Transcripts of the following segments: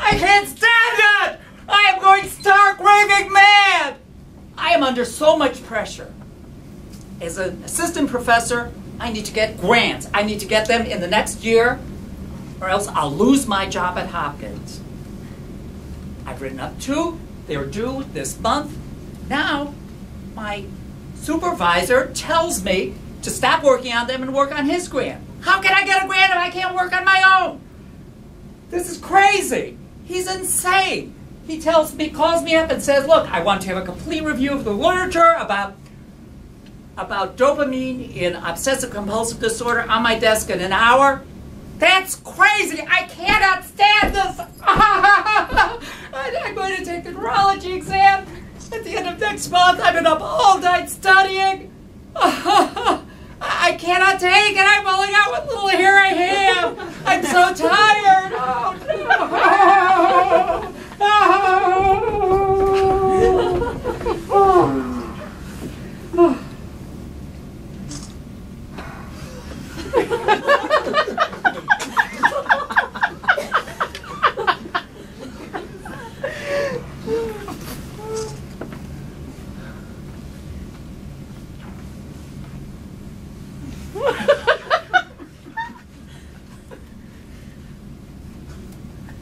I can't stand it! I am going stark raving mad! I am under so much pressure. As an assistant professor, I need to get grants. I need to get them in the next year, or else I'll lose my job at Hopkins. I've written up 2. They're due this month. Now, my supervisor tells me to stop working on them and work on his grant. How can I get a grant if I can't work on my own? This is crazy. He's insane. He calls me up and says, look, I want to have a complete review of the literature about dopamine in obsessive-compulsive disorder on my desk in an hour. That's crazy. I cannot stand this. I'm going to take the neurology exam at the end of next month. I've been up all night studying. I cannot take it. I'm falling out what little hair I have. I'm so tired.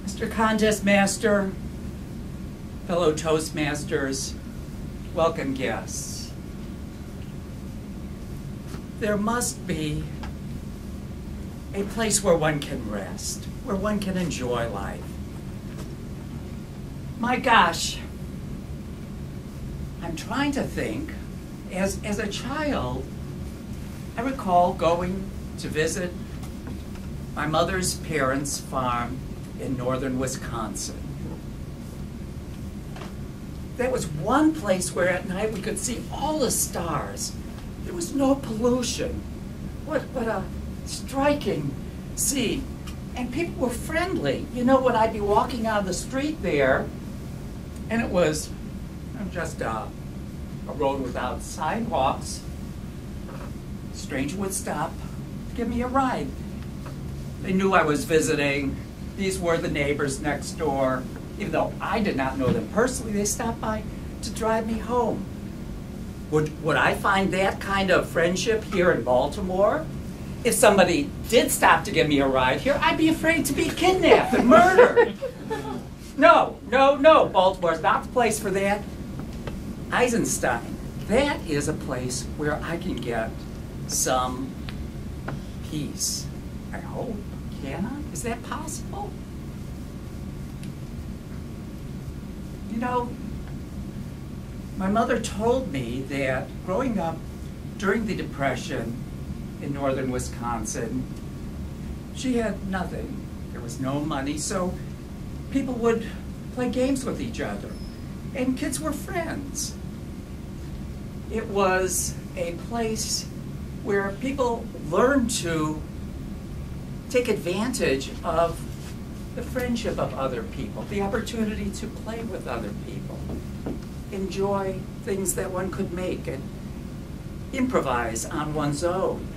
Mr. Contest Master, fellow Toastmasters, welcome guests. There must be a place where one can rest, where one can enjoy life. My gosh, I'm trying to think. As a child, I recall going to visit my mother's parents' farm in northern Wisconsin. That was one place where at night we could see all the stars. There was no pollution. What a striking scene. And people were friendly. You know, when I'd be walking on the street there, and it was just a road without sidewalks, a stranger would stop, give me a ride. They knew I was visiting. These were the neighbors next door. Even though I did not know them personally, they stopped by to drive me home. Would I find that kind of friendship here in Baltimore? If somebody did stop to give me a ride here, I'd be afraid to be kidnapped and murdered. No. Baltimore's not the place for that. Eisenstein, that is a place where I can get some peace. I hope. Can I? Is that possible? You know, my mother told me that growing up during the Depression in northern Wisconsin, she had nothing. There was no money, so people would play games with each other, and kids were friends. It was a place where people learned to take advantage of the friendship of other people, the opportunity to play with other people, enjoy things that one could make and improvise on one's own.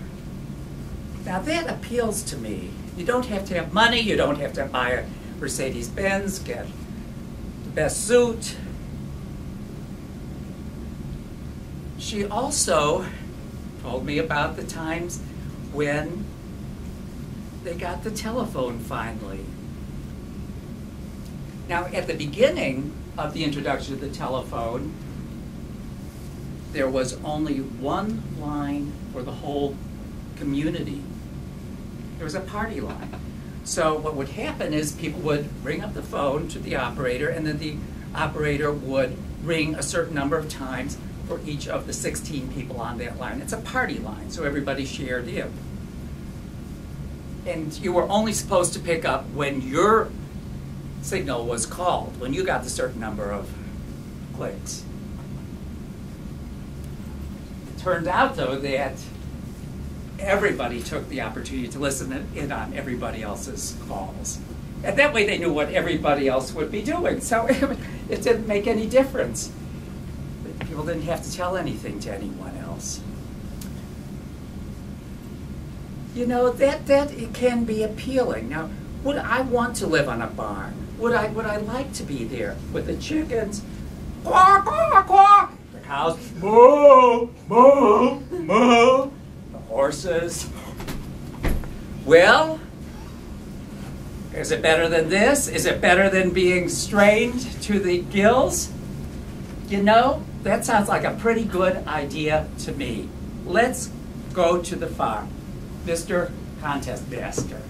Now that appeals to me. You don't have to have money, you don't have to buy a Mercedes-Benz, get the best suit. She also told me about the times when they got the telephone finally. Now, at the beginning of the introduction of the telephone, there was only one line for the whole community. There was a party line. So what would happen is people would ring up the phone to the operator, and then the operator would ring a certain number of times for each of the 16 people on that line. It's a party line, so everybody shared in. And you were only supposed to pick up when your signal was called, when you got the certain number of clicks. It turned out, though, that everybody took the opportunity to listen in on everybody else's calls. And that way they knew what everybody else would be doing. So it didn't make any difference. People didn't have to tell anything to anyone else. You know, that it can be appealing. Now, would I want to live on a barn? Would I like to be there with the chickens? Quack, quack, quack. The cows, moo, moo, moo. The horses. Well, is it better than this? Is it better than being strained to the gills? You know, that sounds like a pretty good idea to me. Let's go to the farm, Mr. Contest Master.